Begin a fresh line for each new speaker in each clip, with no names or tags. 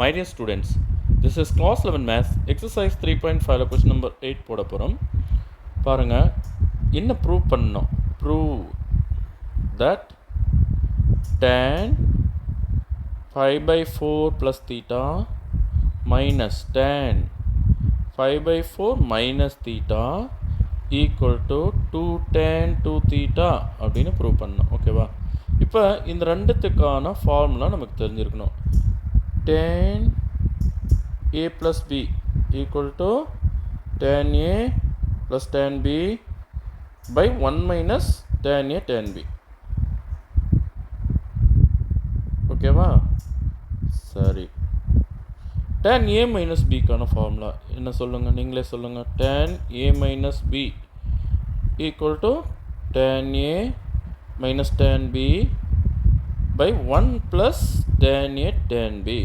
My dear students, this is class 11 maths exercise 3.5 question number 8 போட போகிறோம். பாருங்கள், என்ன ப்ரூவ் பண்ணணும்? Prove that tan 5 by 4 plus theta minus tan 5 by 4 minus theta equal to 2 tan 2 theta அப்படின்னு prove பண்ணணும். ஓகேவா? இப்போ இந்த ரெண்டுத்துக்கான ஃபார்முலா நமக்கு தெரிஞ்சிருக்கணும். tan a plus b equal to tan a plus tan b by 1 minus tan a tan b. ஓகேவா? சரி, tan a minus b கான ஃபார்முலா என்ன சொல்லுங்கள்? நீங்களே சொல்லுங்கள். tan a minus b equal to tan a minus tan b by 1 plus tan a tan b.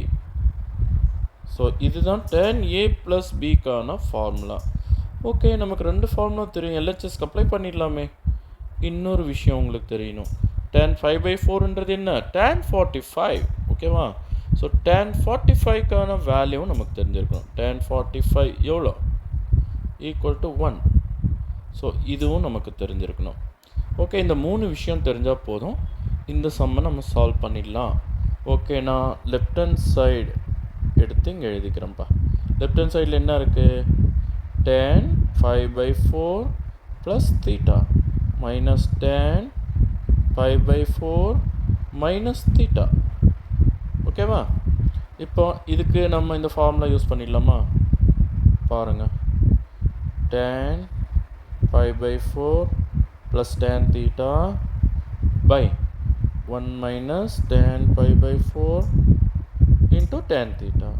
So இதுதான் tan a plus b கான formula. Okay, நமக்கு ரெண்டு ஃபார்முலா தெரியும். எல்ஹெச்எஸ்க்கு அப்ளை பண்ணிடலாமே. இன்னொரு விஷயம் உங்களுக்கு தெரியணும். tan 5 by 4ன்றது என்ன? tan 45. ஓகேவா? ஸோ tan 45க்கான வேல்யூவும் நமக்கு தெரிஞ்சிருக்கணும். tan 45 எவ்வளோ? Equal to 1. ஸோ இதுவும் நமக்கு தெரிஞ்சிருக்கணும். ஓகே, இந்த மூணு விஷயம் தெரிஞ்சால் போதும். இந்த சம்மை நம்ம சால்வ் பண்ணிடலாம். ஓகே, நான் லெஃப்ட் ஹேண்ட் சைடு எடுத்து இங்கே எழுதிக்கிறேன்ப்பா. லெஃப்ட் ஹேண்ட் சைடில் என்ன இருக்குது? tan 5 by 4 plus theta minus tan 5 by 4 minus theta. ஓகேவா? இப்போ இதுக்கு நம்ம இந்த ஃபார்முலா யூஸ் பண்ணிடலாமா? பாருங்கள், tan 5 by 4 plus tan theta by 1 minus tan 5 by 4 into tan theta.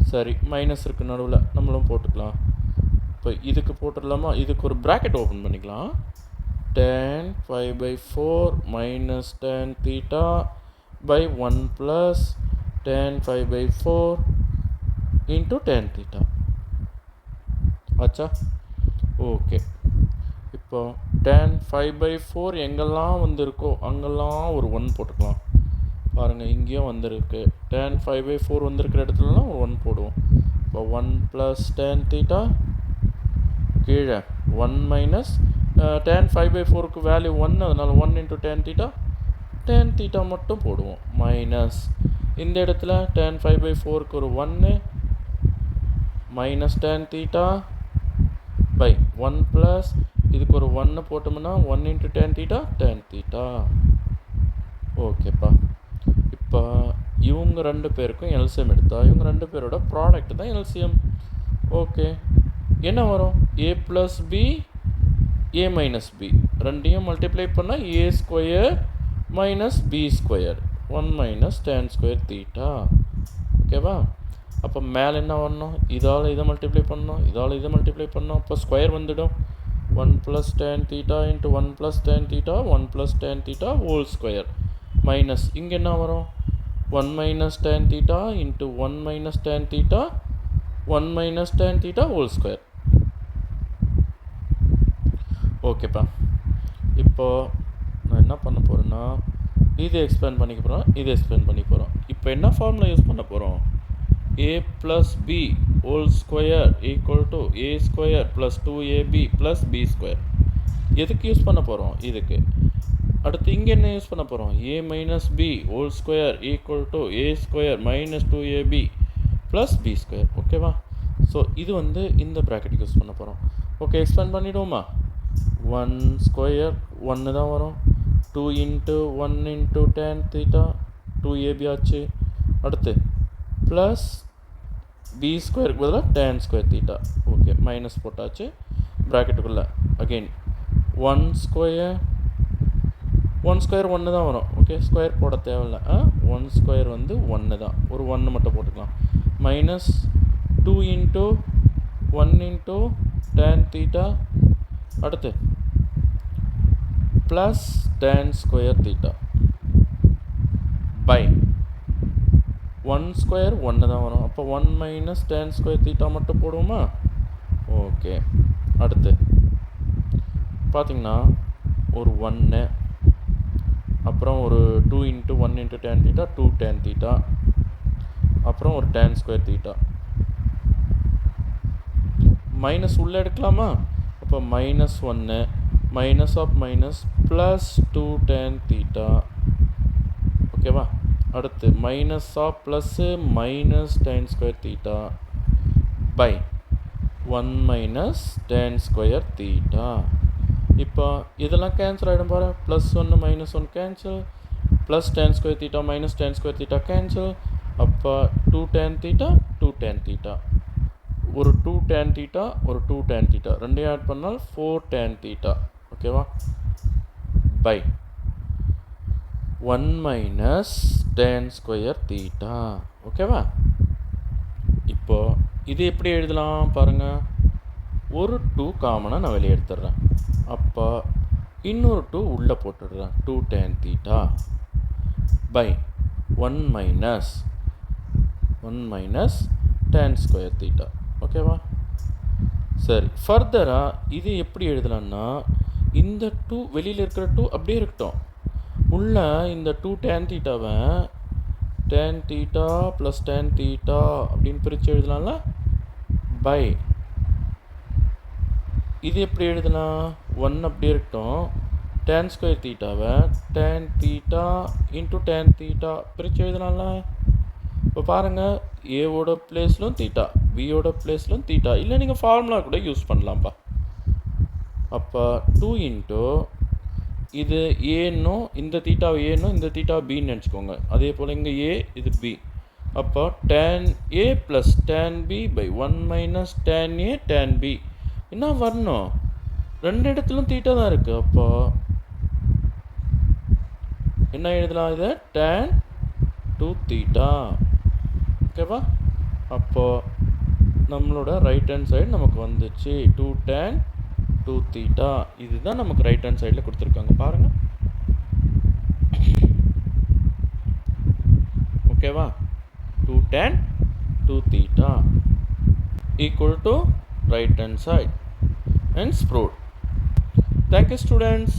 சரி, மைனஸ் இருக்குது நடுவில், நம்மளும் போட்டுக்கலாம். இப்போ இதுக்கு போட்டுடலாமா? இதுக்கு ஒரு ப்ராக்கெட் ஓப்பன் பண்ணிக்கலாம். tan 5 by 4 minus tan theta by 1 plus tan 5 by 4 into tan theta. ஆச்சா? ஓகே, இப்போ tan 5 by 4 எங்கெல்லாம் வந்திருக்கோ அங்கெல்லாம் ஒரு 1 போட்டுக்கலாம். பாருங்கள், இங்கேயும் வந்திருக்கு. tan 5 by 4 வந்திருக்கிற இடத்துலலாம் ஒரு 1 போடுவோம். இப்போ 1 ப்ளஸ் tan theta, கீழே 1 மைனஸ் tan 5 by 4க்கு வேல்யூ 1, அதனால் 1 into tan theta மட்டும் போடுவோம். மைனஸ் இந்த இடத்துல tan 5 by 4க்கு ஒரு 1 minus tan theta by 1 plus இதுக்கு ஒரு 1 போட்டோம்னா 1 into tan theta. ஓகேப்பா. இப்போ இவங்க ரெண்டு பேருக்கும் எல்சிஎம் எடுத்தா இவங்க ரெண்டு பேரோட ப்ராடக்ட் தான் எல்சிஎம். ஓகே, என்ன வரும்? a plus B a minus B ரெண்டையும் மல்டிப்ளை பண்ணால் a square minus B square 1 minus tan square theta. ஓகேவா? அப்போ மேலே என்ன வரணும்? இதால் இதை மல்டிப்ளை பண்ணணும், இதால் இதை மல்டிப்ளை பண்ணணும். அப்போ ஸ்கொயர் வந்துடும். 1 plus tan theta into 1 plus tan theta 1 plus tan theta whole square minus இங்கே என்ன வரும்? 1 minus tan theta into 1 minus tan theta 1 minus tan theta whole square. ஓகேப்பா. இப்போது நான் என்ன பண்ண போகிறேன்னா, இது எக்ஸ்பேண்ட் பண்ணிக்க போகிறோம், இது எக்ஸ்பேண்ட் பண்ணிக்க போகிறோம். இப்போ என்ன ஃபார்முலா யூஸ் பண்ண போகிறோம்? a plus b whole square equal to a square plus 2ab plus b square. எதுக்கு யூஸ் பண்ண போகிறோம்? இதுக்கு. அடுத்து இங்கே என்ன யூஸ் பண்ண போகிறோம்? a minus b whole square equal to a square minus 2ab plus b square. ஓகேவா? ஸோ இது வந்து இந்த ப்ராக்கெட்டுக்கு யூஸ் பண்ண போகிறோம். Okay, expand பண்ணிவிடுவோமா? 1 ஸ்கொயர் 1 தான் வரும். 2 into 1 into tan theta 2ab ஆச்சு. அடுத்து ப்ளஸ் பி ஸ்கொயருக்கு பதிலாக tan square theta. Okay, minus போட்டாச்சு ப்ராக்கெட்டுக்குள்ளே. அகெயின் 1 ஸ்கொயர் 1 தான் வரும். ஓகே, ஸ்கொயர் போட தேவையில்லை. 1 ஸ்கொயர் வந்து 1 தான், ஒரு 1 மட்டும் போட்டுக்கலாம். மைனஸ் 2 into 1 into tan தீட்டா. அடுத்து plus tan square theta by 1 square 1 தான் வரும். அப்போ 1 மைனஸ் tan ஸ்கொயர் தீட்டா மட்டும் போடுவோமா? ஓகே, அடுத்து பார்த்திங்கன்னா ஒரு 1 அப்புறம் ஒரு 2 into 1 into tan theta 2 tan theta அப்புறம் ஒரு tan ஸ்கொயர் தீட்டா. மைனஸ் உள்ளே எடுக்கலாமா? அப்போ -1 minus of minus plus 2 tan theta. ஓகேவா? அடுத்து minus of plus minus tan square theta by 1 minus tan square theta. இப்போ இதெல்லாம் கேன்சல் ஆகிடும் பாரு. +1 -1 cancel, plus tan square theta minus tan square theta cancel. அப்போ 2 tan தீட்டா 2 tan தீட்டா, ஒரு 2 tan theta ஒரு 2 tan theta, ரெண்டையும் add பண்ணால் 4 tan theta. ஓகேவா? By 1 minus tan square theta. ஓகேவா? இப்போ இது எப்படி எழுதலாம் பாருங்கள். ஒரு 2 காமனாக நான் வெளியே எடுத்துடுறேன். அப்போ இன்னொரு 2 உள்ளே போட்டுடுறேன். 2 tan theta by 1 minus tan square theta. ஓகேவா? சரி, ஃபர்தராக இது எப்படி எழுதலான்னா, இந்த 2 வெளியில் இருக்கிற 2 அப்படியே இருக்கட்டும். உள்ள இந்த 2 tan தீட்டாவை tan theta plus tan theta அப்படின்னு பிரித்து எழுதலாம்ல. பை இது எப்படி எழுதலாம்? 1 அப்படியே இருக்கட்டும். tan ஸ்கொயர் தீட்டாவை tan theta into tan theta பிரித்து எழுதலாம்ல. இப்போ பாருங்கள், ஏவோட பிளேஸ்லும் தீட்டா, பியோட பிளேஸ்லும் தீட்டா. இல்லை நீங்கள் ஃபார்முலா கூட யூஸ் பண்ணலாம்ப்பா. அப்போ 2 இன்ட்டு இது ஏன்னும் இந்த தீட்டாவை ஏன்னும் இந்த தீட்டாவை பின்னு நினச்சிக்கோங்க. அதே போல் இங்கே ஏ, இது பி. அப்போ tan A plus tan B by 1 minus tan A tan B என்ன வரணும்? ரெண்டு இடத்துலும் தீட்டா தான் இருக்குது. அப்போ என்ன எழுதலாம்? இதை tan 2 தீட்டா. ஓகேவா? அப்போது நம்மளோட ரைட் ஹேண்ட் சைடு நமக்கு வந்துச்சு 2 tan 2 தீட்டா. இதுதான் நமக்கு ரைட் ஹேண்ட் சைடில் கொடுத்துருக்காங்க பாருங்கள். ஓகேவா? 2 tan 2 theta equal to right hand side. Hence proved. Thank you students.